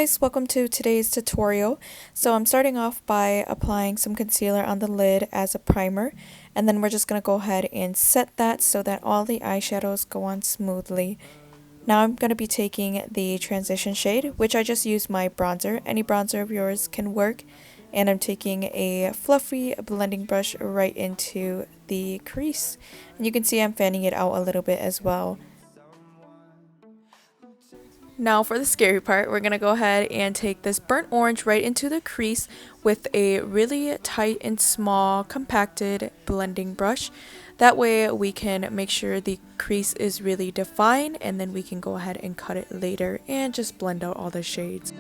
guys, welcome to today's tutorial. So I'm starting off by applying some concealer on the lid as a primer, and then we're just going to go ahead and set that so that all the eyeshadows go on smoothly. Now I'm going to be taking the transition shade, which I just used my bronzer. Any bronzer of yours can work. And I'm taking a fluffy blending brush right into the crease. And you can see I'm fanning it out a little bit as well. Now for the scary part, we're going to go ahead and take this burnt orange right into the crease with a really tight and small compacted blending brush. That way we can make sure the crease is really defined, and then we can go ahead and cut it later and just blend out all the shades.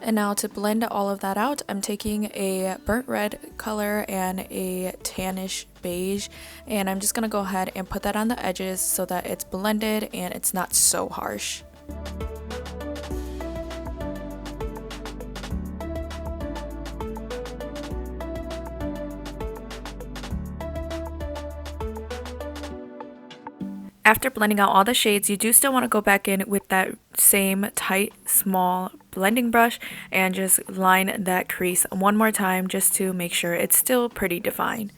And now to blend all of that out, I'm taking a burnt red color and a tannish beige, and I'm just going to go ahead and put that on the edges so that it's blended and it's not so harsh. After blending out all the shades, you do still want to go back in with that same tight, small blending brush and just line that crease one more time just to make sure it's still pretty defined.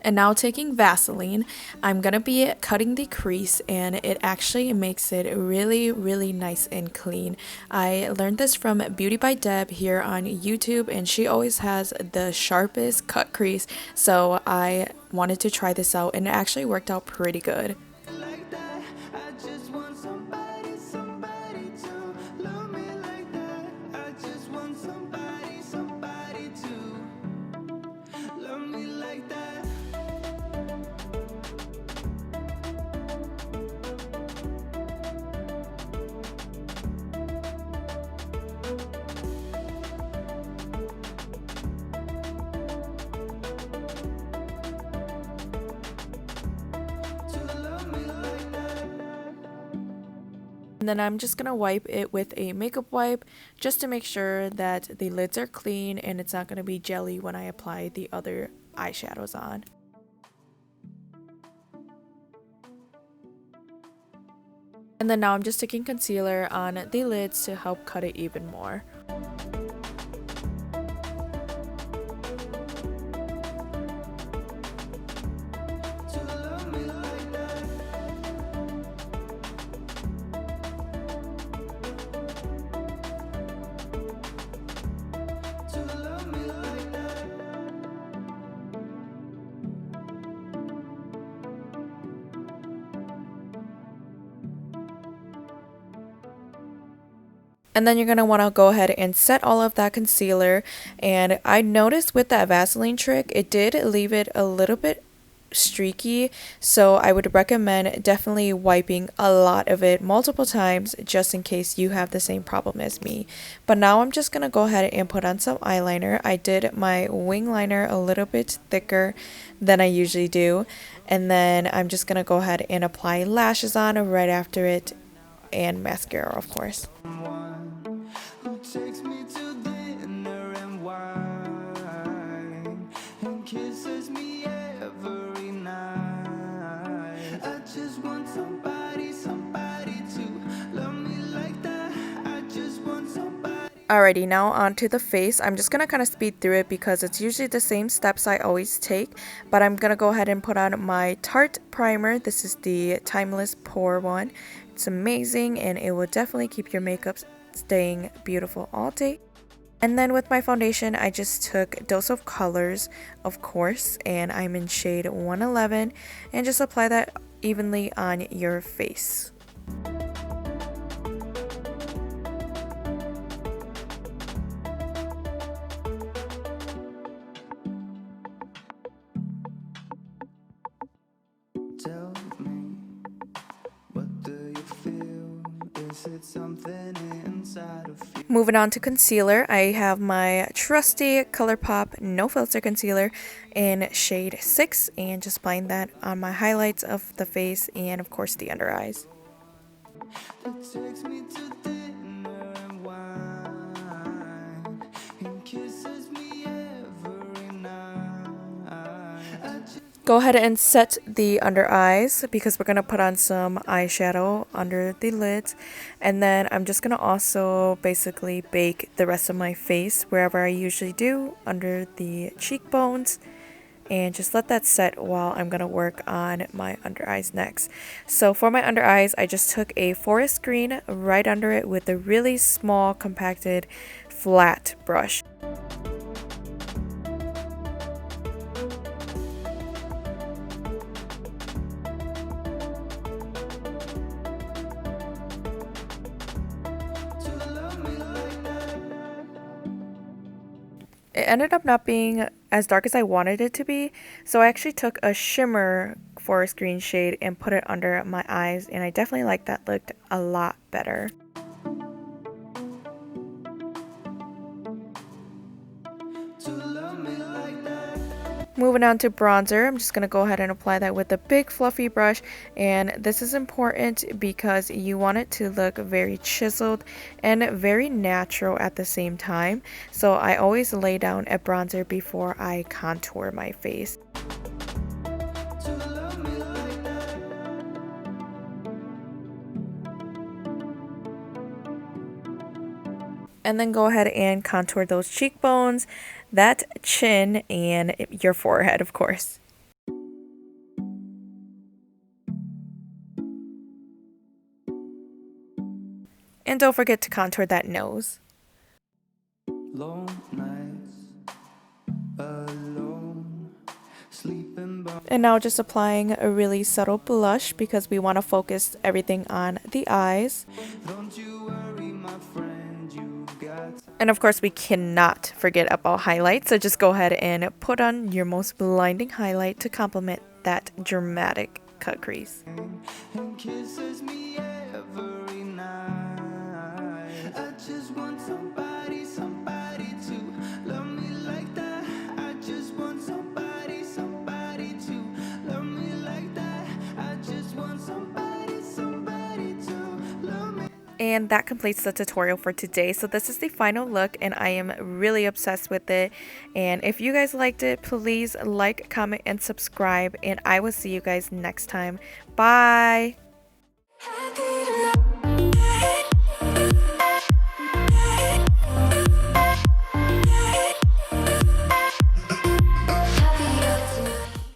And now taking Vaseline, I'm going to be cutting the crease, and it actually makes it really nice and clean. I learned this from Beauty by Deb here on YouTube, and she always has the sharpest cut crease, so I wanted to try this out, and it actually worked out pretty good. And then I'm just going to wipe it with a makeup wipe just to make sure that the lids are clean and it's not going to be jelly when I apply the other eyeshadows on. And then now I'm just taking concealer on the lids to help cut it even more. And then you're going to want to go ahead and set all of that concealer. And I noticed with that Vaseline trick, it did leave it a little bit streaky. So I would recommend definitely wiping a lot of it multiple times just in case you have the same problem as me. But now I'm just going to go ahead and put on some eyeliner. I did my wing liner a little bit thicker than I usually do. And then I'm just going to go ahead and apply lashes on right after it, and mascara, of course. Takes me to dinner and wine and kisses me every night. I just want somebody to love me like that. I just want somebody. Alrighty, now onto the face. I'm just gonna kind of speed through it because it's usually the same steps I always take, but I'm gonna go ahead and put on my Tarte primer. This is the Timeless Pore one. It's amazing, and it will definitely keep your makeup staying beautiful all day. And then with my foundation, I just took Dose of Colors, of course, and I'm in shade 111, and just apply that evenly on your face. Tell me, what do you feel? Is it something inside of you? Moving on to concealer, I have my trusty ColourPop No Filter Concealer in shade 6, and just applying that on my highlights of the face and of course the under eyes. that takes me to dinner and wine and kisses me every night. Go ahead and set the under eyes because we're going to put on some eyeshadow under the lids. And then I'm just going to also basically bake the rest of my face wherever I usually do, under the cheekbones. And just let that set while I'm going to work on my under eyes next. So for my under eyes, I just took a forest green right under it with a really small compacted flat brush. It ended up not being as dark as I wanted it to be, so I actually took a shimmer forest green shade and put it under my eyes, and I definitely like that looked a lot better. Moving on to bronzer, I'm just going to go ahead and apply that with a big fluffy brush, and this is important because you want it to look very chiseled and very natural at the same time. So I always lay down a bronzer before I contour my face. And then go ahead and contour those cheekbones, that chin, and your forehead, of course. And don't forget to contour that nose. Long nights alone, sleeping by. And now just applying a really subtle blush because we want to focus everything on the eyes. Don't you worry, my friend, you got. And of course we cannot forget about highlights, so just go ahead and put on your most blinding highlight to complement that dramatic cut crease. And kisses me every night. I just want somebody to love me like that. I just want somebody to love me like that. I just want somebody to love me. And that completes the tutorial for today. So this is the final look and I am really obsessed with it. And if you guys liked it, please like, comment, and subscribe. And I will see you guys next time. Bye!